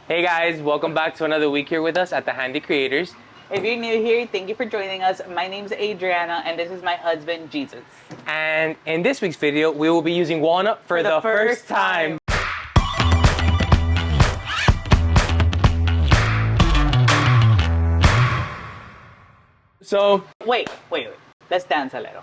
Hey guys, welcome back to another week here with us at the Handy Creators. If you're new here, thank you for joining us. My name's Adriana, and this is my husband, Jesus. And in this week's video, we will be using walnut for the first time. So, Wait. Let's dance a little.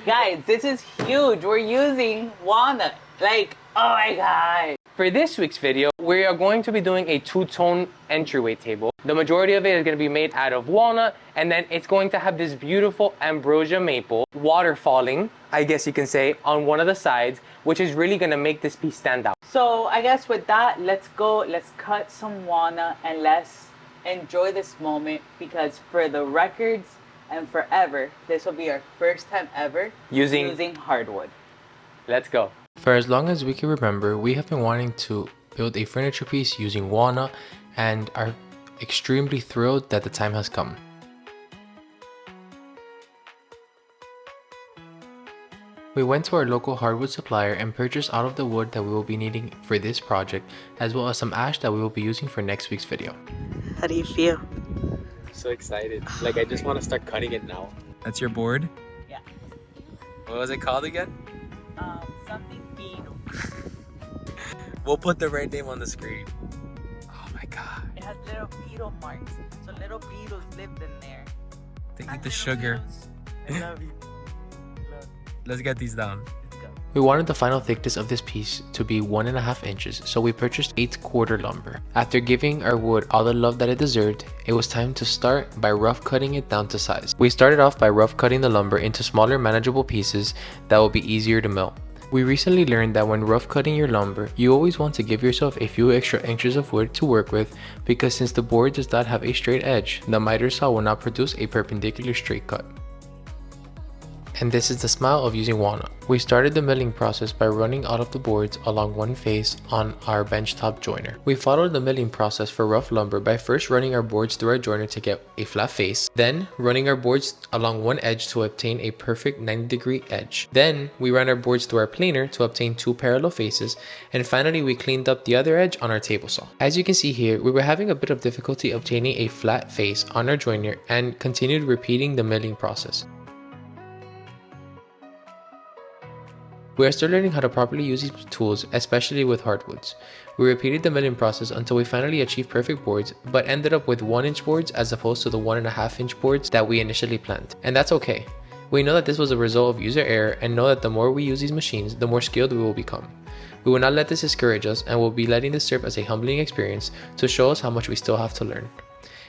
Guys, this is huge. We're using walnut. Like, oh my god. for this week's video, we are going to be doing a two-tone entryway table. The majority of it is going to be made out of walnut, and then it's going to have this beautiful ambrosia maple waterfalling, I guess you can say, on one of the sides, which is really going to make this piece stand out. So I guess with that, let's cut some walnut and let's enjoy this moment, because for the records and forever, this will be our first time ever using hardwood. Let's go. For as long as we can remember, we have been wanting to build a furniture piece using walnut and are extremely thrilled that the time has come. We went to our local hardwood supplier and purchased all of the wood that we will be needing for this project, as well as some ash that we will be using for next week's video. How do you feel? I'm so excited. Like, I just want to start cutting it now. That's your board? Yeah. What was it called again? Something beetle. We'll put the right name on the screen. Oh my god. It has little beetle marks. So little beetles lived in there. They Hi, eat the little sugar. beetles. I love you. Love. Let's get these down. Let's go. We wanted the final thickness of this piece to be 1.5 inches, so we purchased 8-quarter lumber. After giving our wood all the love that it deserved, it was time to start by rough cutting it down to size. We started off by rough cutting the lumber into smaller manageable pieces that will be easier to mill. We recently learned that when rough cutting your lumber, you always want to give yourself a few extra inches of wood to work with, because since the board does not have a straight edge, the miter saw will not produce a perpendicular straight cut. And this is the smile of using walnut. We started the milling process by running all of the boards along one face on our benchtop joiner. We followed the milling process for rough lumber by first running our boards through our joiner to get a flat face, then running our boards along one edge to obtain a perfect 90-degree edge. Then we ran our boards through our planer to obtain 2 parallel faces, and finally we cleaned up the other edge on our table saw. As you can see here, we were having a bit of difficulty obtaining a flat face on our joiner and continued repeating the milling process. We are still learning how to properly use these tools, especially with hardwoods. We repeated the milling process until we finally achieved perfect boards, but ended up with 1-inch boards as opposed to the 1.5-inch boards that we initially planned. And that's okay. We know that this was a result of user error and know that the more we use these machines, the more skilled we will become. We will not let this discourage us, and will be letting this serve as a humbling experience to show us how much we still have to learn.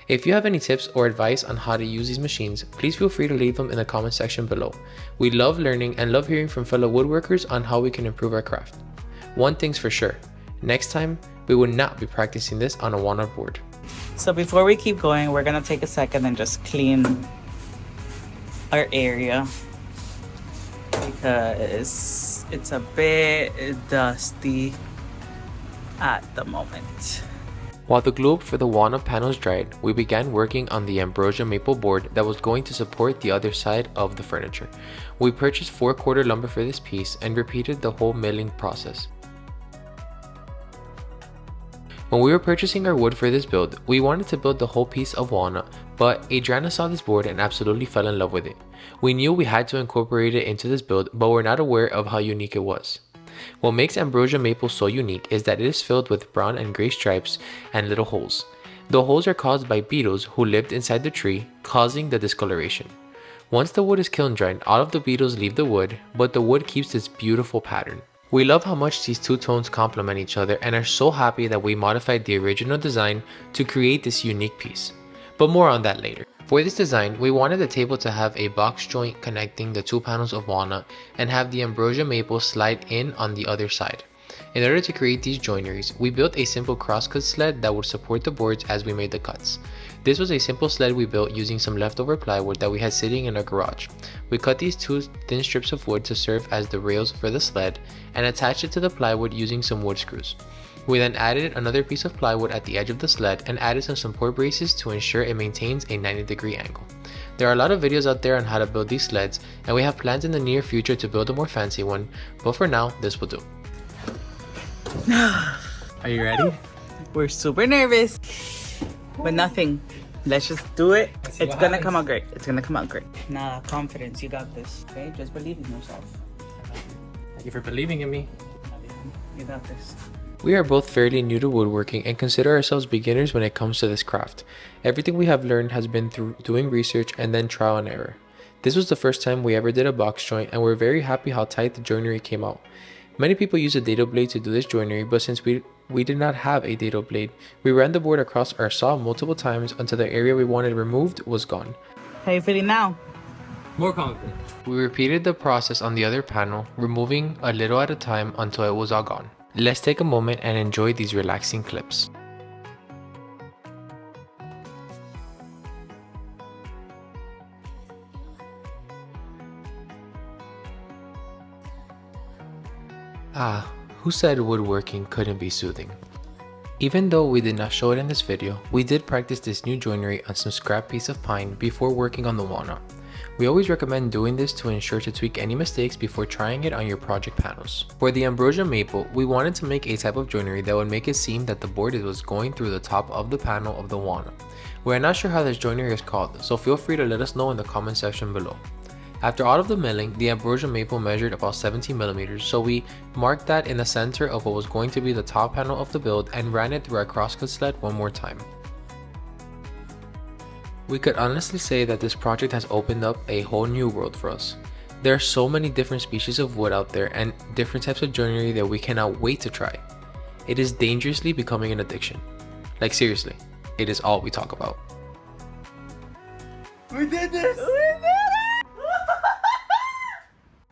If you have any tips or advice on how to use these machines, please feel free to leave them in the comment section below. We love learning and love hearing from fellow woodworkers on how we can improve our craft. One thing's for sure, next time we will not be practicing this on a walnut board. So before we keep going, we're gonna take a second and just clean our area, because it's a bit dusty at the moment. While the glue for the walnut panels dried, we began working on the ambrosia maple board that was going to support the other side of the furniture. We purchased 4-quarter lumber for this piece and repeated the whole milling process. When we were purchasing our wood for this build, we wanted to build the whole piece of walnut, but Adriana saw this board and absolutely fell in love with it. We knew we had to incorporate it into this build, but were not aware of how unique it was. What makes ambrosia maple so unique is that it is filled with brown and gray stripes and little holes. The holes are caused by beetles who lived inside the tree, causing the discoloration. Once the wood is kiln dried, all of the beetles leave the wood, but the wood keeps this beautiful pattern. We love how much these two tones complement each other and are so happy that we modified the original design to create this unique piece. But more on that later. For this design, we wanted the table to have a box joint connecting the 2 panels of walnut and have the ambrosia maple slide in on the other side. In order to create these joineries, we built a simple crosscut sled that would support the boards as we made the cuts. This was a simple sled we built using some leftover plywood that we had sitting in our garage. We cut these 2 thin strips of wood to serve as the rails for the sled and attached it to the plywood using some wood screws. We then added another piece of plywood at the edge of the sled and added some support braces to ensure it maintains a 90-degree angle. There are a lot of videos out there on how to build these sleds, and we have plans in the near future to build a more fancy one, but for now, this will do. Are you ready? We're super nervous, but nothing. Let's just do it. It's gonna come out great. It's gonna come out great. Nah, confidence. You got this. Okay, just believe in yourself. Thank you for believing in me. You got this. We are both fairly new to woodworking and consider ourselves beginners when it comes to this craft. Everything we have learned has been through doing research and then trial and error. This was the first time we ever did a box joint, and we're very happy how tight the joinery came out. Many people use a dado blade to do this joinery, but since we did not have a dado blade, we ran the board across our saw multiple times until the area we wanted removed was gone. How you feeling now? More confident. We repeated the process on the other panel, removing a little at a time until it was all gone. Let's take a moment and enjoy these relaxing clips. Ah, who said woodworking couldn't be soothing? Even though we did not show it in this video, we did practice this new joinery on some scrap piece of pine before working on the walnut. We always recommend doing this to ensure to tweak any mistakes before trying it on your project panels. For the ambrosia maple, we wanted to make a type of joinery that would make it seem that the board was going through the top of the panel of the walnut. We are not sure how this joinery is called, so feel free to let us know in the comment section below. After all of the milling, the ambrosia maple measured about 17 millimeters, so we marked that in the center of what was going to be the top panel of the build and ran it through our crosscut sled one more time. We could honestly say that this project has opened up a whole new world for us. There are so many different species of wood out there and different types of joinery that we cannot wait to try. It is dangerously becoming an addiction. Like seriously, it is all we talk about. We did this!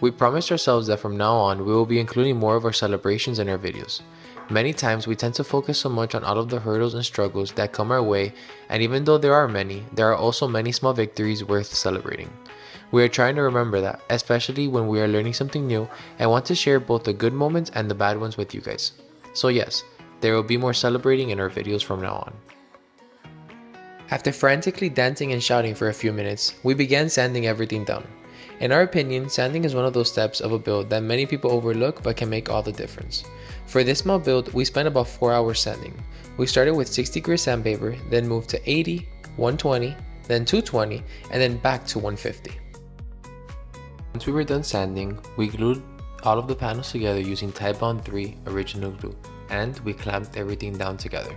We promised ourselves that from now on, we will be including more of our celebrations in our videos. Many times we tend to focus so much on all of the hurdles and struggles that come our way, and even though there are many, there are also many small victories worth celebrating. We are trying to remember that, especially when we are learning something new, and want to share both the good moments and the bad ones with you guys. So yes, there will be more celebrating in our videos from now on. After frantically dancing and shouting for a few minutes, we began sanding everything down. In our opinion, sanding is one of those steps of a build that many people overlook but can make all the difference. For this small build, we spent about 4 hours sanding. We started with 60 grit sandpaper, then moved to 80, 120, then 220, and then back to 150. Once we were done sanding, we glued all of the panels together using Titebond 3 original glue, and we clamped everything down together.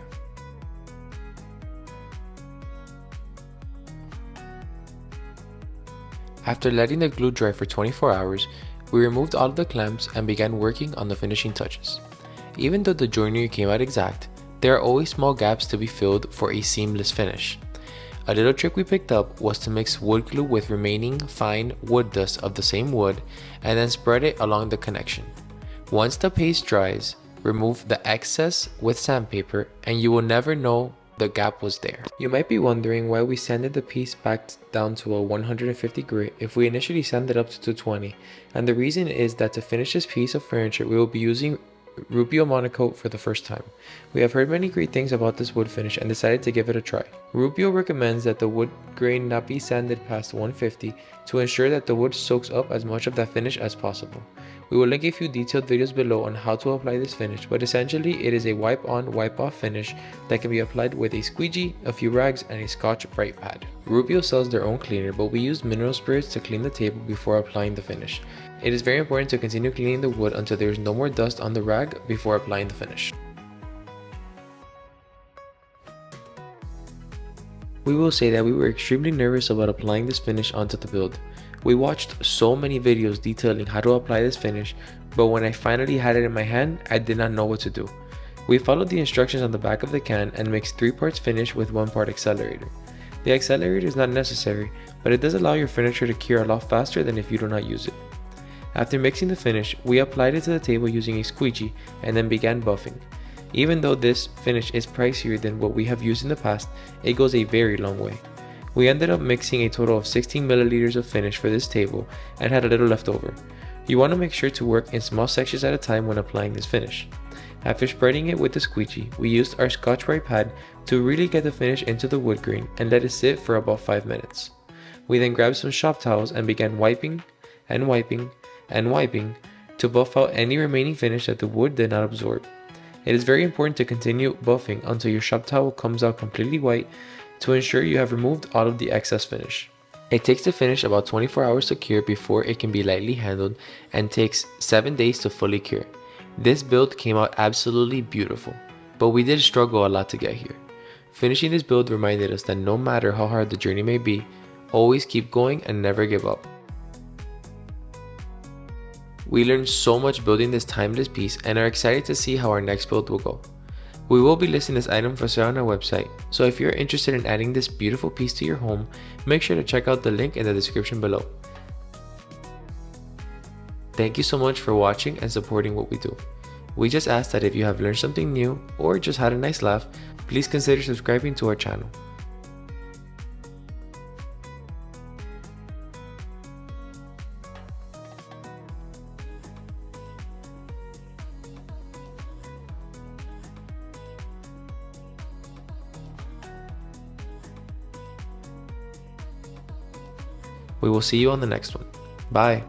After letting the glue dry for 24 hours, we removed all of the clamps and began working on the finishing touches. Even though the joinery came out exact, there are always small gaps to be filled for a seamless finish. A little trick we picked up was to mix wood glue with remaining fine wood dust of the same wood and then spread it along the connection. Once the paste dries, remove the excess with sandpaper and you will never know the gap was there. You might be wondering why we sanded the piece back down to a 150 grit if we initially sanded up to 220, and the reason is that to finish this piece of furniture we will be using Rubio Monocoat for the first time. We have heard many great things about this wood finish and decided to give it a try. Rubio recommends that the wood grain not be sanded past 150 to ensure that the wood soaks up as much of that finish as possible. We will link a few detailed videos below on how to apply this finish, but essentially it is a wipe on, wipe off finish that can be applied with a squeegee, a few rags, and a Scotch-Brite pad. Rubio sells their own cleaner, but we used mineral spirits to clean the table before applying the finish. It is very important to continue cleaning the wood until there is no more dust on the rag before applying the finish. We will say that we were extremely nervous about applying this finish onto the build. We watched so many videos detailing how to apply this finish, but when I finally had it in my hand, I did not know what to do. We followed the instructions on the back of the can and mixed 3 parts finish with 1 part accelerator. The accelerator is not necessary, but it does allow your furniture to cure a lot faster than if you do not use it. After mixing the finish, we applied it to the table using a squeegee and then began buffing. Even though this finish is pricier than what we have used in the past, it goes a very long way. We ended up mixing a total of 16 milliliters of finish for this table and had a little left over. You want to make sure to work in small sections at a time when applying this finish. After spreading it with the squeegee, we used our Scotch-Brite pad to really get the finish into the wood grain and let it sit for about 5 minutes. We then grabbed some shop towels and began wiping and wiping and wiping to buff out any remaining finish that the wood did not absorb. It is very important to continue buffing until your shop towel comes out completely white to ensure you have removed all of the excess finish. It takes the finish about 24 hours to cure before it can be lightly handled and takes 7 days to fully cure. This build came out absolutely beautiful, but we did struggle a lot to get here. Finishing this build reminded us that no matter how hard the journey may be, always keep going and never give up. We learned so much building this timeless piece and are excited to see how our next build will go. We will be listing this item for sale on our website, so if you're interested in adding this beautiful piece to your home, make sure to check out the link in the description below. Thank you so much for watching and supporting what we do. We just ask that if you have learned something new or just had a nice laugh, please consider subscribing to our channel. We will see you on the next one. Bye.